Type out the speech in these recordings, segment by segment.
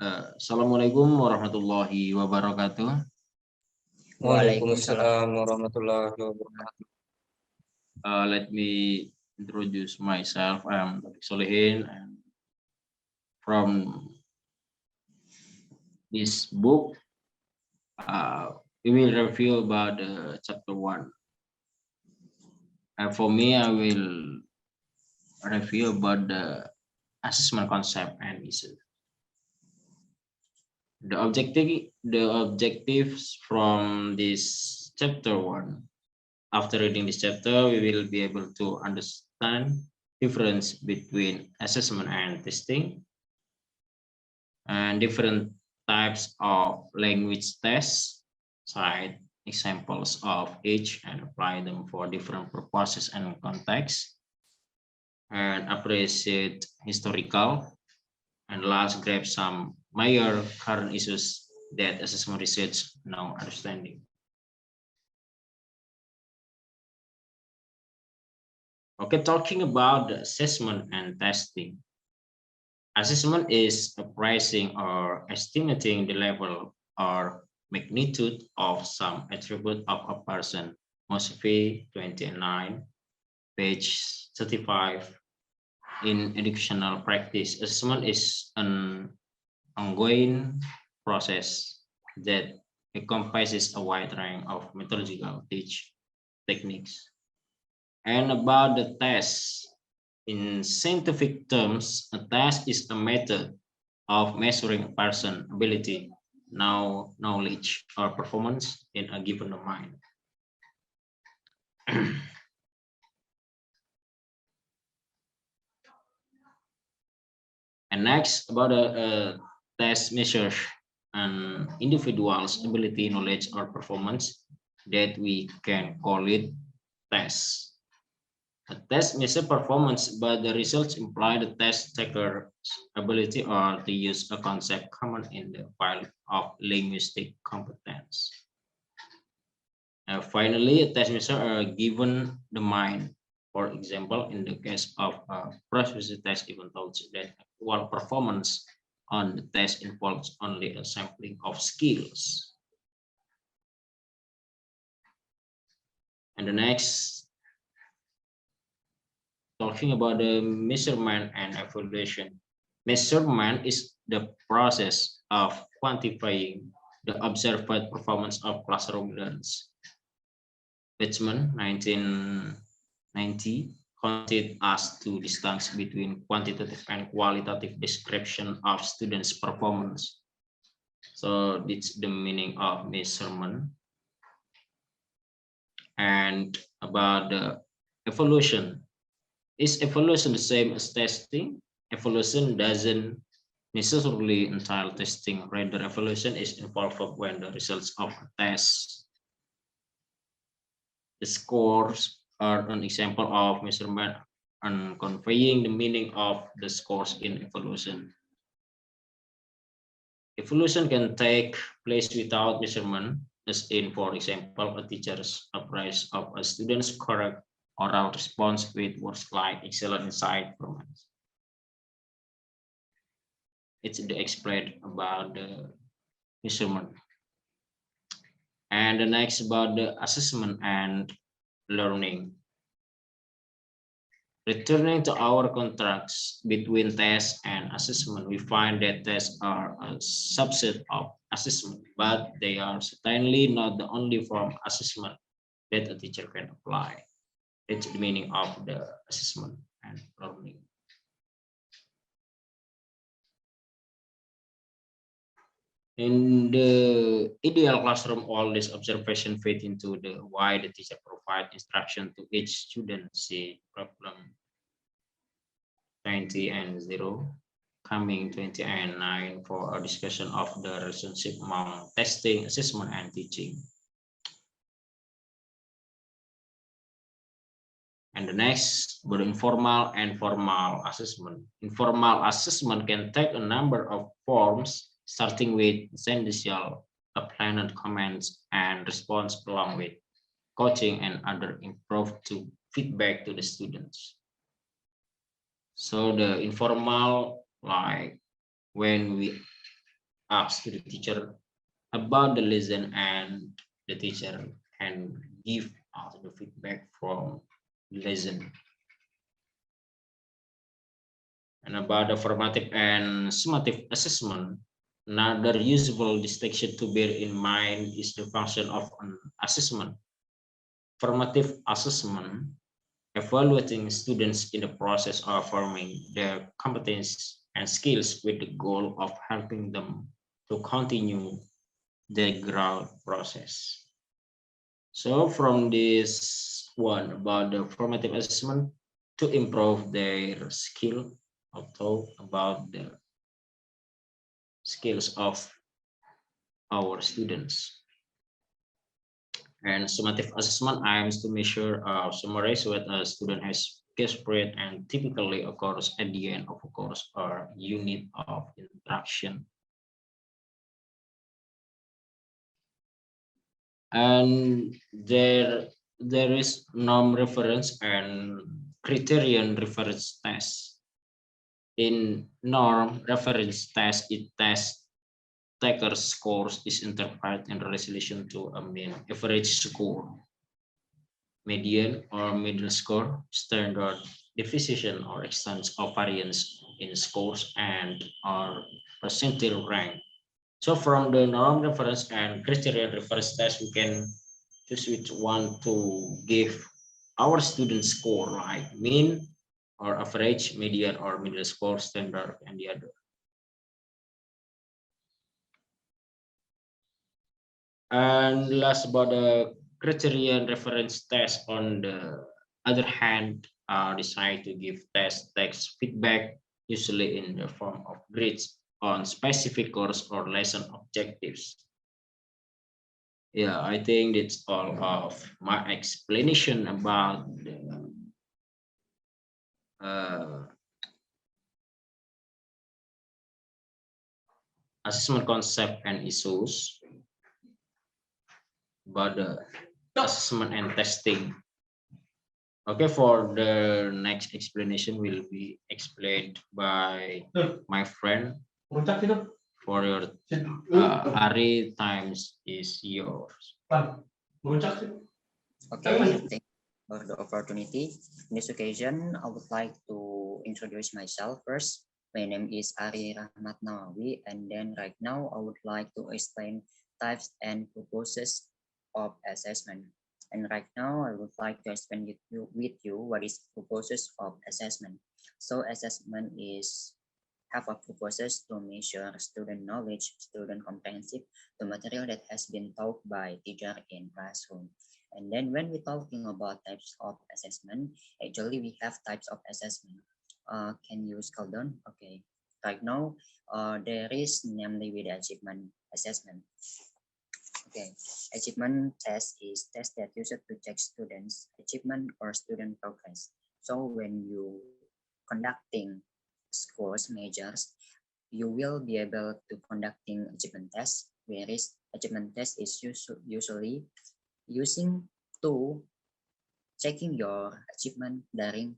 Assalamualaikum warahmatullahi wabarakatuh. Waalaikumsalam warahmatullahi wabarakatuh. Let me introduce myself. I'm Taufiq Sholihin, and from this book, we will review about chapter 1. And for me, I will review about the assessment concept and issue. The objectives from this chapter 1. After reading this chapter, we will be able to understand difference between assessment and testing, and different types of language tests, cite examples of each and apply them for different purposes and contexts, and appreciate historical, and last grab some major current issues that assessment research now understanding. Okay, talking about the assessment and testing. Assessment is appraising or estimating the level or magnitude of some attribute of a person. Mosby 29, page 35. In educational practice, assessment is an ongoing process that encompasses a wide range of methodological techniques. And about the test, in scientific terms, a test is a method of measuring a person's ability, knowledge, or performance in a given domain. And next, about a test measures an individual's ability, knowledge, or performance that we can call it test. A test measures performance, but the results imply the test taker's ability or to use a concept common in the field of linguistic competence. And finally, a test measure are given the mind. For example, in the case of a proficiency test, even though that actual performance on the test involves only a sampling of skills. And the next, talking about the measurement and evaluation. Measurement is the process of quantifying the observed performance of classroom learners. Bateman, 1990, pointed us to distance between quantitative and qualitative description of students' performance. So it's the meaning of measurement. And about the evaluation. Is evaluation the same as testing? Evaluation doesn't necessarily entail testing. Rather, evaluation is involved when the results of a test. The scores are an example of measurement and conveying the meaning of the scores in evaluation. Evaluation can take place without measurement, as in, for example, a teacher's appraise of a student's correct oral response with words like excellent insight performance. It's the explained about the measurement. And the next about the assessment and learning. Returning to our contracts between test and assessment, we find that tests are a subset of assessment, but they are certainly not the only form of assessment that a teacher can apply. It's the meaning of the assessment and learning. In the ideal classroom, all this observation fit into the why the teacher provide instruction to each student. See problem 20 and 0, coming 20 and 9 for a discussion of the relationship among testing, assessment, and teaching. And the next, but informal and formal assessment. Informal assessment can take a number of forms, starting with initial, planned comments and response, along with coaching and other improve to feedback to the students. So the informal, like when we ask to the teacher about the lesson, and the teacher can give us the feedback from the lesson. And about the formative and summative assessment, another useful distinction to bear in mind is the function of an assessment. Formative assessment, evaluating students in the process of forming their competence and skills with the goal of helping them to continue their growth process. So from this one about the formative assessment to improve their skill, I'll talk about the skills of our students. And summative assessment aims to measure or summarize what a student has expressed and typically occurs at the end of a course or unit of instruction. And there is norm reference and criterion reference test. In norm reference test, it tests taker scores is interpreted in relation to a mean average score, median or middle score, standard deviation or extent of variance in scores, and or percentile rank. So from the norm reference and criterion reference test, we can choose which one to give our student score, like mean or average, median or middle score, standard, and the other. And last, about the criterion reference test, on the other hand, are designed to give test text feedback, usually in the form of grades on specific course or lesson objectives. Yeah, I think that's all of my explanation about the assessment concept and issues, about the assessment and testing. Okay, for the next explanation will be explained by my friend. For your Ari, times is yours. Okay, thank you for the opportunity. In this occasion, I would like to introduce myself first. My name is Ari Rahmat Nawawi, and then right now I would like to explain types and purposes of assessment. And right now I would like to explain with you what is purposes of assessment. So assessment is have a purposes to measure student knowledge, student comprehensive, the material that has been taught by teacher in classroom. And then when we're talking about types of assessment, actually we have types of assessment. Can you scroll down? Okay. Right now, there is namely with achievement assessment. Okay, achievement test is test that used to check students' achievement or student progress. So when you conducting scores measures, you will be able to conducting achievement test, whereas achievement test is usually using to checking your achievement during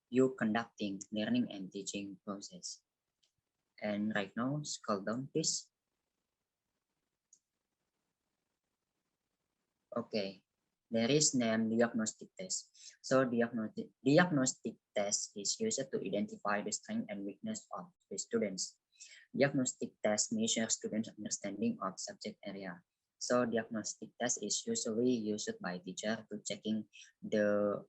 you conducting learning and teaching process. And right now, scroll down please. Okay, there is name diagnostic test. So diagnostic test is used to identify the strength and weakness of the students. Diagnostic test measures students' understanding of subject area. So diagnostic test is usually used by teacher to checking the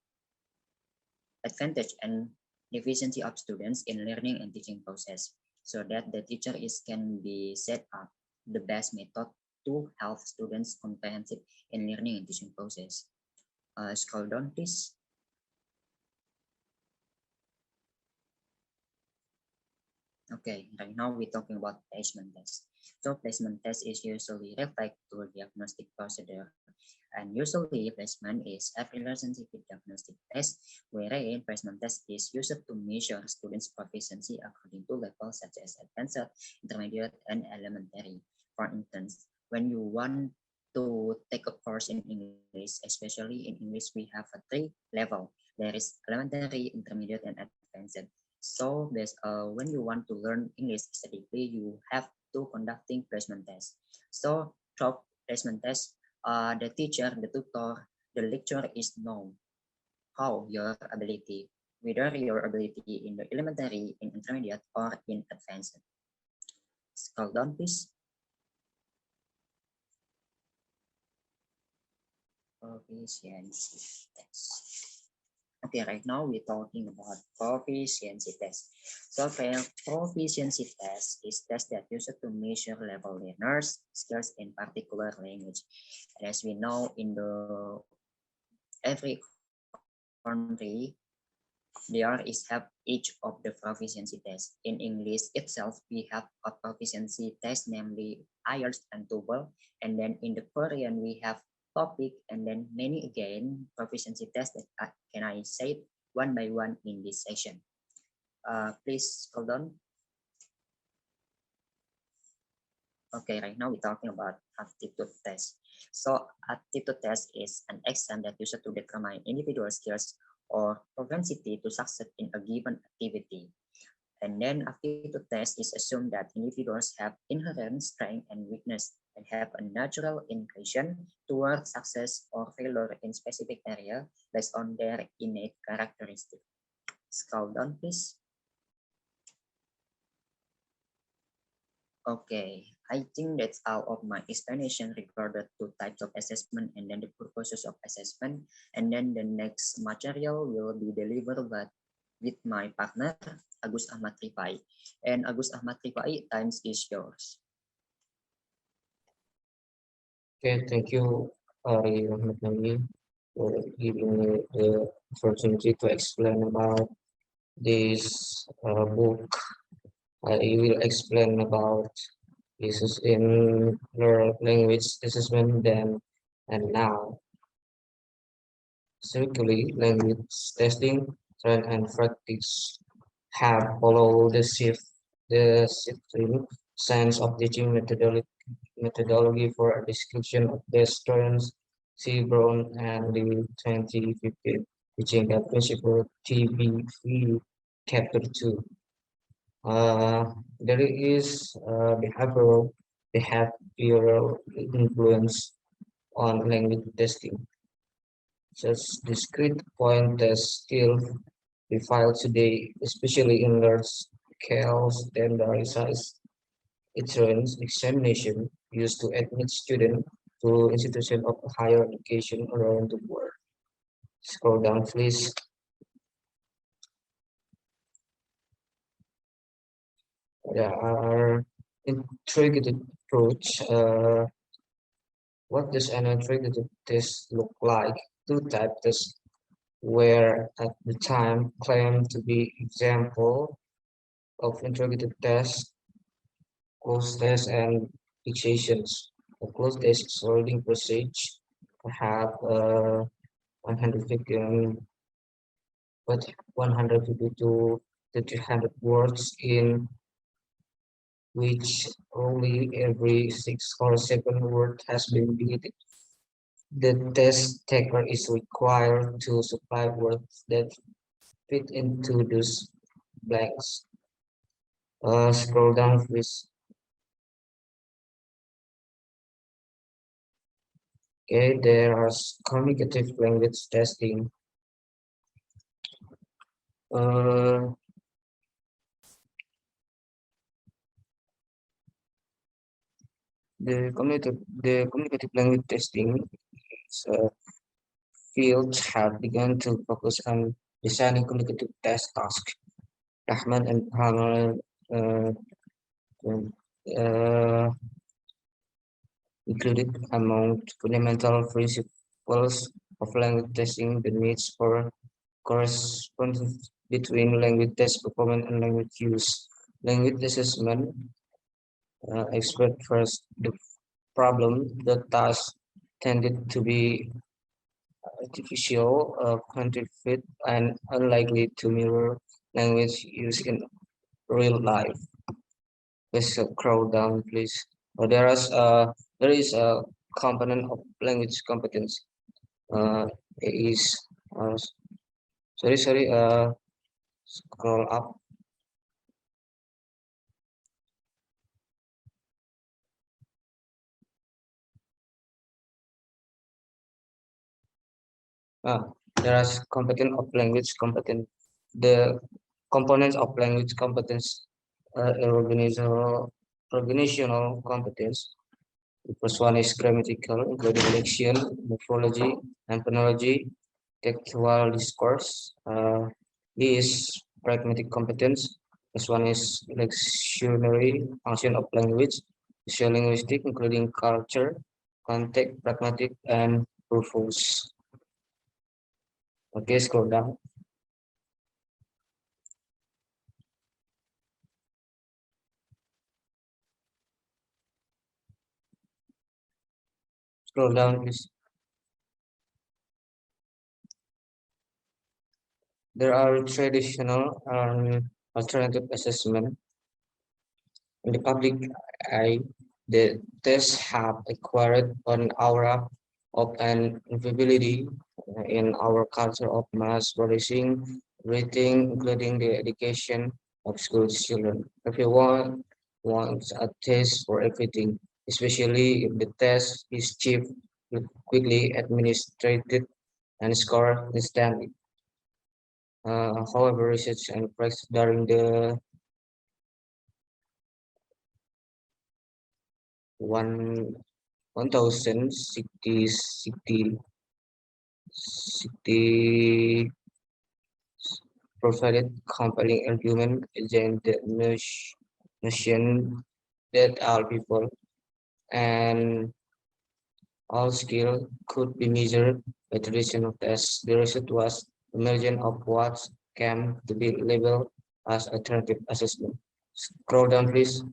advantage and deficiency of students in learning and teaching process, so that the teacher can be set up the best method to help students comprehensive in learning and teaching process. Scroll down, please. Okay, right now we're talking about placement test. So placement test is usually reflect to diagnostic procedure, and usually placement is a relationship with diagnostic test, wherein placement test is used to measure students' proficiency according to levels such as advanced, intermediate, and elementary. For instance, when you want to take a course in English, especially in English, we have a three level. There is elementary, intermediate, and advanced. So when you want to learn English steadily, you have to conducting placement test. So through placement test, the teacher, the tutor, the lecturer is know how your ability, whether your ability in the elementary, in intermediate, or in advanced. Scroll down, please. Proficiency test. Okay, right now we're talking about proficiency test. So proficiency test is test that used to measure level learners skills in particular language. And as we know, in the every country there is have each of the proficiency test. In English itself, we have a proficiency test, namely IELTS and TOEFL. And then in the Korean, we have topic and then many again proficiency test that can I say one by one in this session. Please hold on. Okay, right now we're talking about aptitude test. So aptitude test is an exam that used to determine individual skills or propensity to succeed in a given activity. And then aptitude test is assumed that individuals have inherent strength and weakness and have a natural inclination toward success or failure in specific area based on their innate characteristics. Scroll down, please. Okay, I think that's all of my explanation regarding to types of assessment and then the purposes of assessment. And then the next material will be delivered with my partner, Agus Akmad Rifai. And Agus Akmad Rifai, time is yours. Okay, thank you, Ari Rahmat Nawawi, for giving me the opportunity to explain about this book. I will explain about this in language assessment then and now. Circularly, language testing, trend and practice have followed the shifting sense of teaching methodology for a description of the Stearns, C. Brown, and the 2015 teaching that principle TBV chapter 2. There is behavioral influence on language testing. Such discrete point test skill we file today, especially in large scale standardized entrance examination used to admit students to institutions of higher education around the world. Scroll down, please. There are integrated approach. What does an integrated test look like? Two type tests were at the time claimed to be example of integrated tests, closed tests, and fixations. A closed test is holding procedure have 150 but 150 to 300 words in which only every 6 or 7 word has been deleted. The test taker is required to supply words that fit into those blanks. Scroll down, please. Okay, there are communicative language testing. The communicative language testing fields have begun to focus on designing communicative test tasks. Rahman and Palmer uh, included among fundamental principles of language testing the needs for correspondence between language test performance and language use. Language assessment expert first the problem. The task tended to be artificial, counterfeit, and unlikely to mirror language used in real life. Let's scroll down, please. There is a component of language competence. It is sorry. Scroll up. There are component of language competent. The components of language competence organizational competence. The first one is grammatical, including diction, morphology, and phonology, textual discourse. D is pragmatic competence. This one is lectionary function of language, sociolinguistic, including culture, context, pragmatic, and purpose. Okay, scroll down. Scroll down, please. There are traditional and alternative assessment. In the public eye, the tests have acquired an aura of an invisibility in our culture of mass producing rating, including the education of school children. Everyone wants a test for everything, especially if the test is cheap, quickly administered, and scored instantly. However, research and practice during the one 1060 provided compelling argument against the notion that all people and all skill could be measured by traditional tests. The result was emergence of what came to be labeled as alternative assessment. Scroll down, please.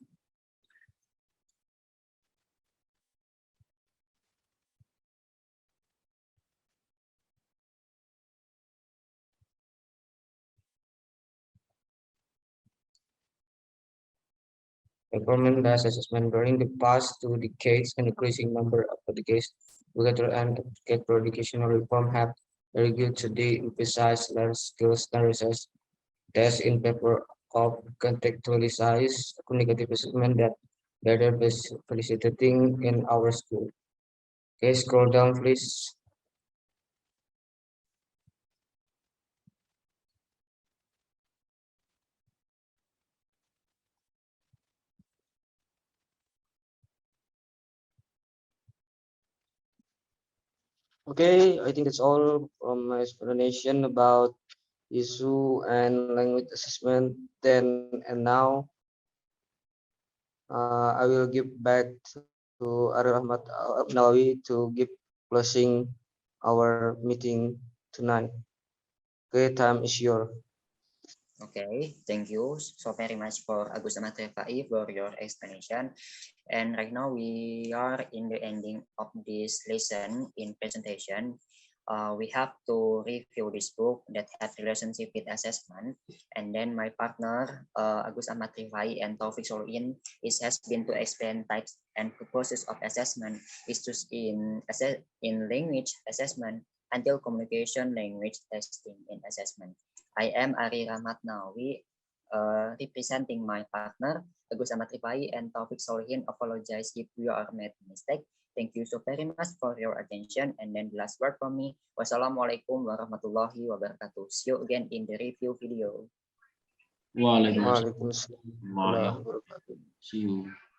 Government does assessment during the past 2 decades, an increasing number of education, regulatory and educational reform have argued to de-emphasize learning skills and research. Tests in paper of contextualized communicative assessment that better facilitating in our school. Okay, scroll down, please. Okay, I think that's all from my explanation about issue and language assessment then and now. I will give back to Ari Rahmat Nawawi to give closing our meeting tonight. Okay, time is yours. Okay, thank you so very much for Agus Akmad Rifai for your explanation. And right now we are in the ending of this lesson in presentation. We have to review this book that has relationship with assessment. And then my partner, Agus Akmad Rifai and Taufiq Sholihin, has been to explain types and purposes of assessment, is to in language assessment until communication language testing in assessment. I am Ari Rahmat Nawawi, representing my partner, Agus Akmad Rifai and Taufiq Sholihin. Apologize if we are made mistake. Thank you so very much for your attention. And then the last word from me. Wassalamualaikum warahmatullahi wabarakatuh. See you again in the review video. Waalaikumsalam. Waalaikumsalam. See you.